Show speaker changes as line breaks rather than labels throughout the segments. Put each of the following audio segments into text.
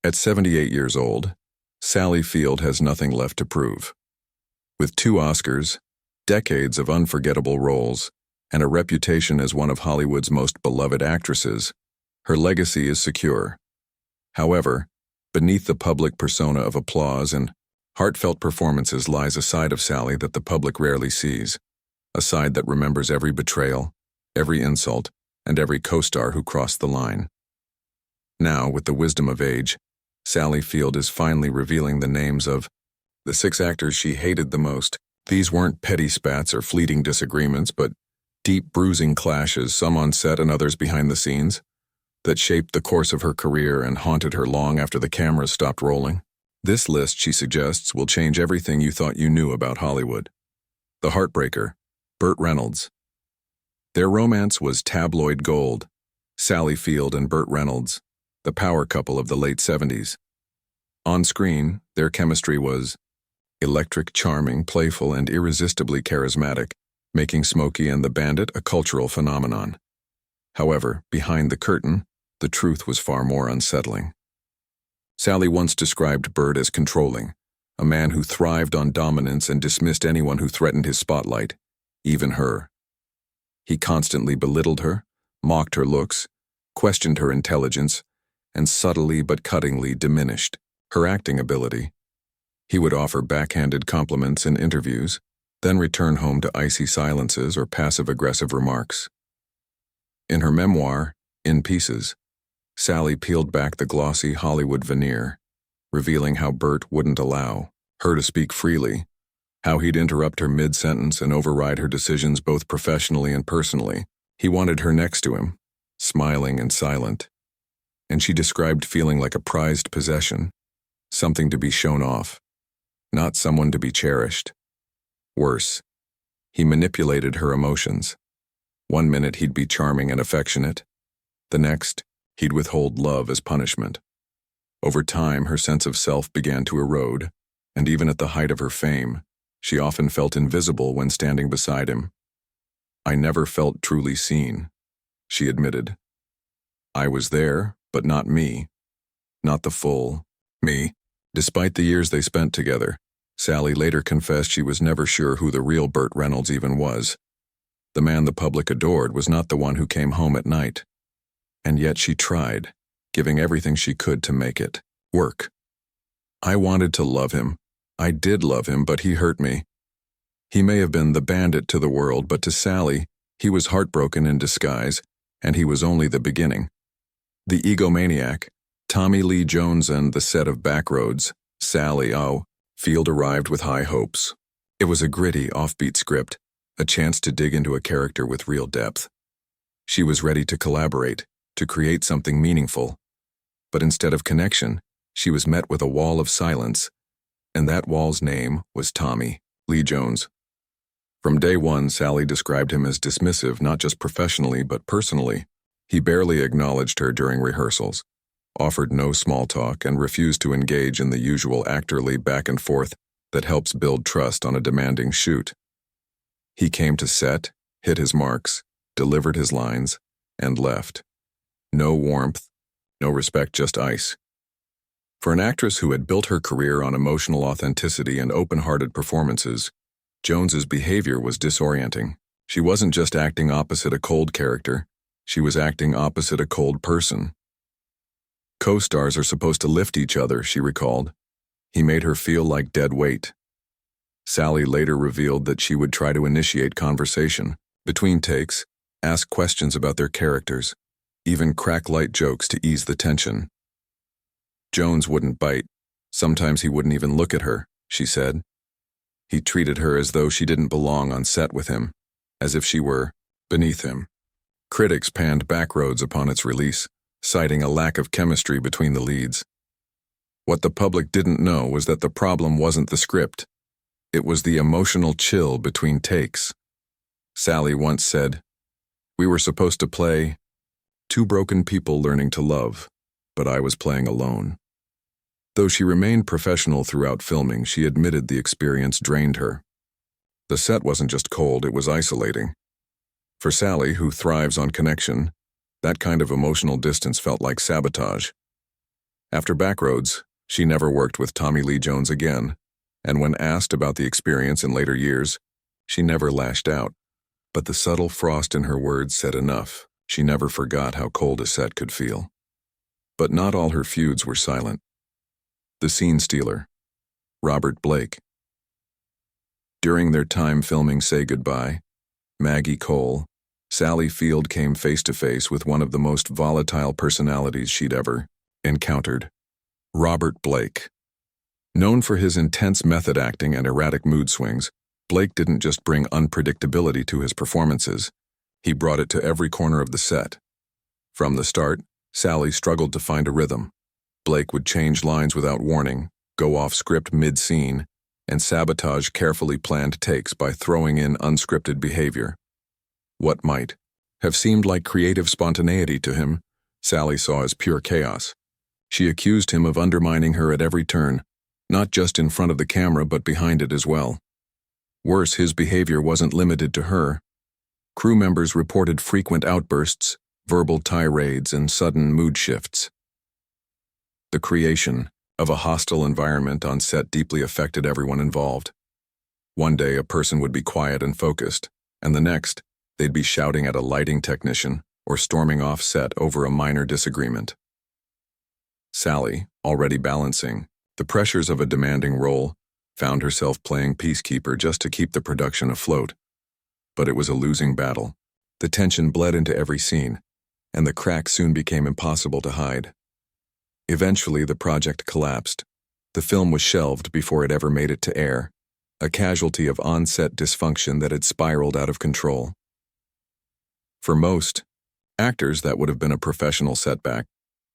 At 78 years old, Sally Field has nothing left to prove. With 2 Oscars, decades of unforgettable roles, and a reputation as one of Hollywood's most beloved actresses, her legacy is secure. However, beneath the public persona of applause and heartfelt performances lies a side of Sally that the public rarely sees, a side that remembers every betrayal, every insult, and every co-star who crossed the line. Now, with the wisdom of age, Sally Field is finally revealing the names of the 6 actors she hated the most. These weren't petty spats or fleeting disagreements, but deep bruising clashes, some on set and others behind the scenes, that shaped the course of her career and haunted her long after the cameras stopped rolling. This list, she suggests, will change everything you thought you knew about Hollywood. The Heartbreaker, Burt Reynolds. Their romance was tabloid gold. Sally Field and Burt Reynolds, the power couple of the late 70s. On screen, their chemistry was electric, charming, playful, and irresistibly charismatic, making Smokey and the Bandit a cultural phenomenon. However, behind the curtain, the truth was far more unsettling. Sally once described Burt as controlling, a man who thrived on dominance and dismissed anyone who threatened his spotlight, even her. He constantly belittled her, mocked her looks, questioned her intelligence, and subtly but cuttingly diminished her acting ability. He would offer backhanded compliments in interviews, then return home to icy silences or passive-aggressive remarks. In her memoir, In Pieces, Sally peeled back the glossy Hollywood veneer, revealing how Burt wouldn't allow her to speak freely, how he'd interrupt her mid-sentence and override her decisions both professionally and personally. He wanted her next to him, smiling and silent, and she described feeling like a prized possession, something to be shown off, not someone to be cherished. Worse, he manipulated her emotions. One minute he'd be charming and affectionate. The next, he'd withhold love as punishment. Over time, her sense of self began to erode, and even at the height of her fame, she often felt invisible when standing beside him. "I never felt truly seen," she admitted. "I was there, but not me. Not the full me." Despite the years they spent together, Sally later confessed she was never sure who the real Burt Reynolds even was. The man the public adored was not the one who came home at night. And yet she tried, giving everything she could to make it work. "I wanted to love him. I did love him, but he hurt me. He may have been the bandit to the world, but to Sally, he was heartbroken in disguise, and he was only the beginning." The egomaniac, Tommy Lee Jones, and the set of Backroads, Sally Field arrived with high hopes. It was a gritty, offbeat script, a chance to dig into a character with real depth. She was ready to collaborate, to create something meaningful. But instead of connection, she was met with a wall of silence, and that wall's name was Tommy Lee Jones. From day one, Sally described him as dismissive, not just professionally but personally. He barely acknowledged her during rehearsals, offered no small talk, and refused to engage in the usual actorly back and forth that helps build trust on a demanding shoot. He came to set, hit his marks, delivered his lines, and left. No warmth, no respect, just ice. For an actress who had built her career on emotional authenticity and open-hearted performances, Jones's behavior was disorienting. She wasn't just acting opposite a cold character, she was acting opposite a cold person. Co-stars are supposed to lift each other, she recalled. He made her feel like dead weight. Sally later revealed that she would try to initiate conversation, between takes, ask questions about their characters, even crack light jokes to ease the tension. Jones wouldn't bite. Sometimes he wouldn't even look at her, she said. He treated her as though she didn't belong on set with him, as if she were beneath him. Critics panned Backroads upon its release, citing a lack of chemistry between the leads. What the public didn't know was that the problem wasn't the script. It was the emotional chill between takes. Sally once said, "We were supposed to play 2 broken people learning to love, but I was playing alone." Though she remained professional throughout filming, she admitted the experience drained her. The set wasn't just cold, it was isolating. For Sally, who thrives on connection, that kind of emotional distance felt like sabotage. After Backroads, she never worked with Tommy Lee Jones again, and when asked about the experience in later years, she never lashed out. But the subtle frost in her words said enough. She never forgot how cold a set could feel. But not all her feuds were silent. The scene stealer, Robert Blake. During their time filming Say Goodbye, Maggie Cole, Sally Field came face to face with one of the most volatile personalities she'd ever encountered, Robert Blake. Known for his intense method acting and erratic mood swings, Blake didn't just bring unpredictability to his performances, he brought it to every corner of the set. From the start, Sally struggled to find a rhythm. Blake would change lines without warning, go off script mid-scene, and sabotage carefully planned takes by throwing in unscripted behavior. What might have seemed like creative spontaneity to him, Sally saw as pure chaos. She accused him of undermining her at every turn, not just in front of the camera but behind it as well. Worse, his behavior wasn't limited to her. Crew members reported frequent outbursts, verbal tirades, and sudden mood shifts. The creation of a hostile environment on set deeply affected everyone involved. One day a person would be quiet and focused, and the next, they'd be shouting at a lighting technician or storming off set over a minor disagreement. Sally, already balancing the pressures of a demanding role, found herself playing peacekeeper just to keep the production afloat. But it was a losing battle. The tension bled into every scene, and the cracks soon became impossible to hide. Eventually, the project collapsed. The film was shelved before it ever made it to air, a casualty of on-set dysfunction that had spiraled out of control. For most actors, that would have been a professional setback,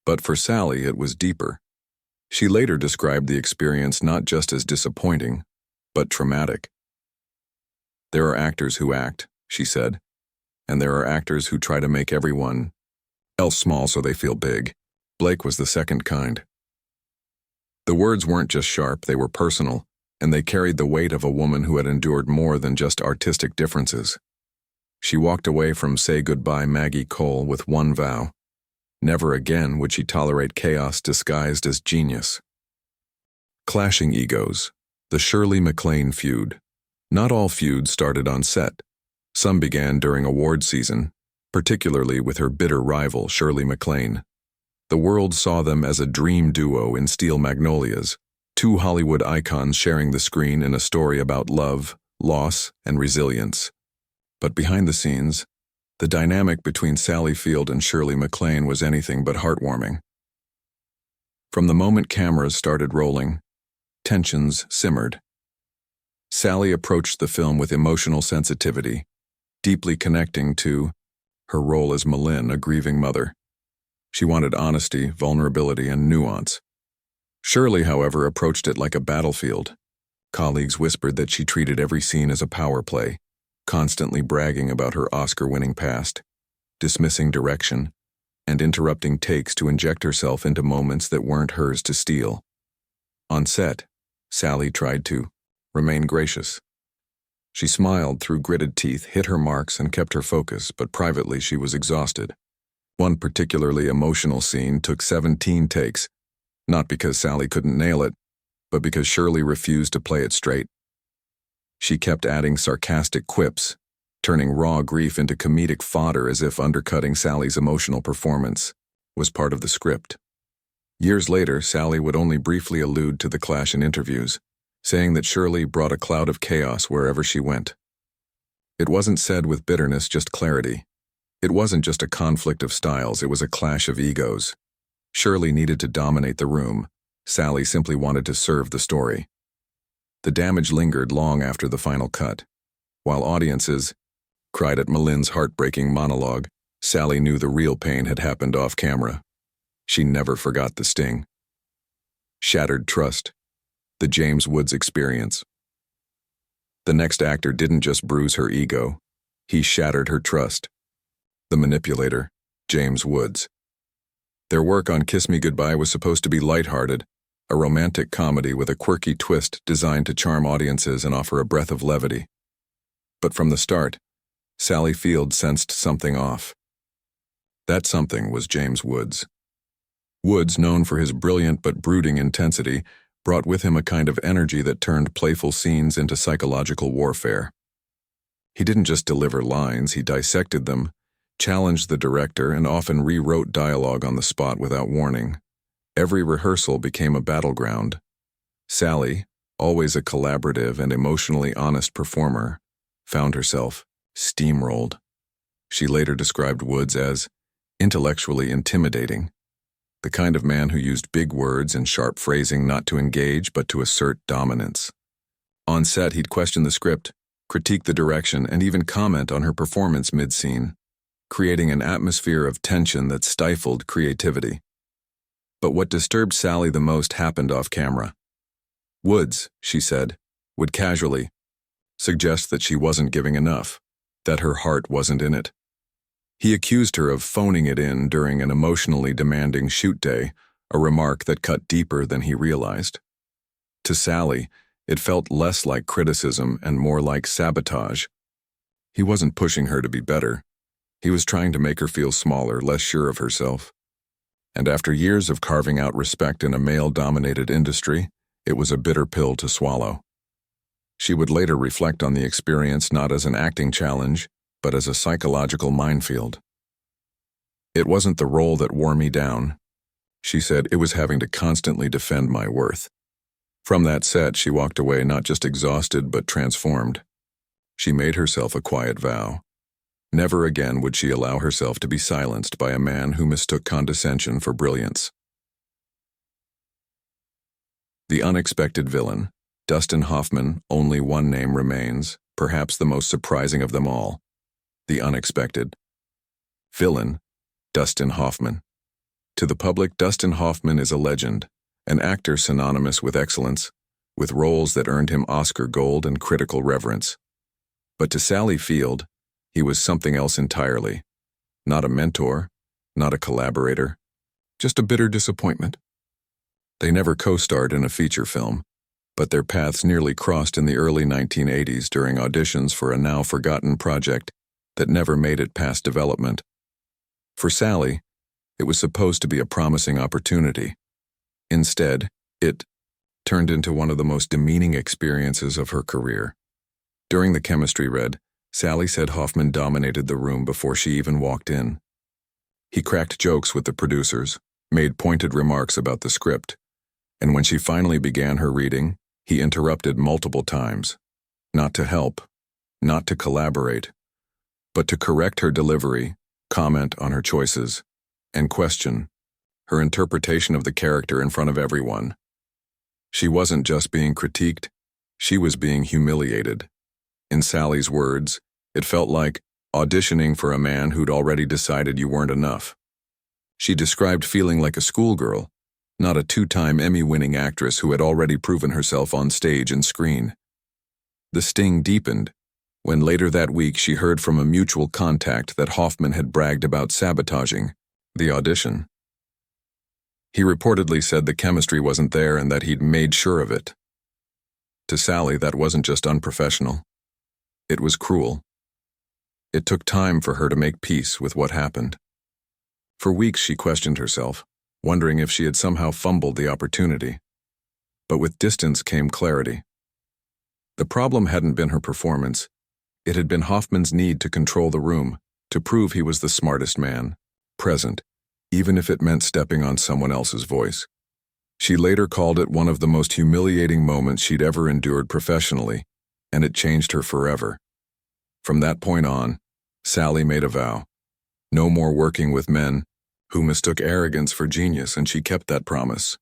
but for Sally, it was deeper. She later described the experience not just as disappointing, but traumatic. There are actors who act, she said, and there are actors who try to make everyone else small so they feel big. Blake was the second kind. The words weren't just sharp, they were personal, and they carried the weight of a woman who had endured more than just artistic differences. She walked away from Say Goodbye Maggie Cole with one vow. Never again would she tolerate chaos disguised as genius. Clashing egos. The Shirley MacLaine feud. Not all feuds started on set. Some began during award season, particularly with her bitter rival, Shirley MacLaine. The world saw them as a dream duo in Steel Magnolias, two Hollywood icons sharing the screen in a story about love, loss, and resilience. But behind the scenes, the dynamic between Sally Field and Shirley MacLaine was anything but heartwarming. From the moment cameras started rolling, tensions simmered. Sally approached the film with emotional sensitivity, deeply connecting to her role as Malin, a grieving mother. She wanted honesty, vulnerability, and nuance. Shirley, however, approached it like a battlefield. Colleagues whispered that she treated every scene as a power play, constantly bragging about her Oscar-winning past, dismissing direction, and interrupting takes to inject herself into moments that weren't hers to steal. On set, Sally tried to remain gracious. She smiled through gritted teeth, hit her marks, and kept her focus, but privately she was exhausted. One particularly emotional scene took 17 takes, not because Sally couldn't nail it, but because Shirley refused to play it straight. She kept adding sarcastic quips, turning raw grief into comedic fodder as if undercutting Sally's emotional performance was part of the script. Years later, Sally would only briefly allude to the clash in interviews, saying that Shirley brought a cloud of chaos wherever she went. It wasn't said with bitterness, just clarity. It wasn't just a conflict of styles, it was a clash of egos. Shirley needed to dominate the room. Sally simply wanted to serve the story. The damage lingered long after the final cut. While audiences cried at Malin's heartbreaking monologue, Sally knew the real pain had happened off camera. She never forgot the sting. Shattered trust. The James Woods experience. The next actor didn't just bruise her ego, he shattered her trust. The Manipulator, James Woods. Their work on Kiss Me Goodbye was supposed to be lighthearted, a romantic comedy with a quirky twist designed to charm audiences and offer a breath of levity. But from the start, Sally Field sensed something off. That something was James Woods. Woods, known for his brilliant but brooding intensity, brought with him a kind of energy that turned playful scenes into psychological warfare. He didn't just deliver lines, he dissected them, challenged the director, and often rewrote dialogue on the spot without warning. Every rehearsal became a battleground. Sally, always a collaborative and emotionally honest performer, found herself steamrolled. She later described Woods as intellectually intimidating, the kind of man who used big words and sharp phrasing not to engage but to assert dominance. On set, he'd question the script, critique the direction, and even comment on her performance mid-scene, creating an atmosphere of tension that stifled creativity. But what disturbed Sally the most happened off camera. Woods, she said, would casually suggest that she wasn't giving enough, that her heart wasn't in it. He accused her of phoning it in during an emotionally demanding shoot day, a remark that cut deeper than he realized. To Sally, it felt less like criticism and more like sabotage. He wasn't pushing her to be better. He was trying to make her feel smaller, less sure of herself. And after years of carving out respect in a male-dominated industry, it was a bitter pill to swallow. She would later reflect on the experience not as an acting challenge, but as a psychological minefield. It wasn't the role that wore me down. She said it was having to constantly defend my worth. From that set, she walked away not just exhausted but transformed. She made herself a quiet vow. Never again would she allow herself to be silenced by a man who mistook condescension for brilliance. The unexpected villain, Dustin Hoffman. Only one name remains, perhaps the most surprising of them all. The unexpected villain, Dustin Hoffman. To the public, Dustin Hoffman is a legend, an actor synonymous with excellence, with roles that earned him Oscar gold and critical reverence. But to Sally Field, he was something else entirely. Not a mentor, not a collaborator, just a bitter disappointment. They never co-starred in a feature film, but their paths nearly crossed in the early 1980s during auditions for a now-forgotten project that never made it past development. For Sally, it was supposed to be a promising opportunity. Instead, it turned into one of the most demeaning experiences of her career. During the chemistry read, Sally said Hoffman dominated the room before she even walked in. He cracked jokes with the producers, made pointed remarks about the script, and when she finally began her reading, he interrupted multiple times, not to help, not to collaborate, but to correct her delivery, comment on her choices, and question her interpretation of the character in front of everyone. She wasn't just being critiqued, she was being humiliated. In Sally's words, it felt like auditioning for a man who'd already decided you weren't enough. She described feeling like a schoolgirl, not a two-time Emmy-winning actress who had already proven herself on stage and screen. The sting deepened when later that week she heard from a mutual contact that Hoffman had bragged about sabotaging the audition. He reportedly said the chemistry wasn't there and that he'd made sure of it. To Sally, that wasn't just unprofessional. It was cruel. It took time for her to make peace with what happened. For weeks she questioned herself, wondering if she had somehow fumbled the opportunity. But with distance came clarity. The problem hadn't been her performance. It had been Hoffman's need to control the room, to prove he was the smartest man, present, even if it meant stepping on someone else's voice. She later called it one of the most humiliating moments she'd ever endured professionally, and it changed her forever. From that point on, Sally made a vow. No more working with men who mistook arrogance for genius, and she kept that promise.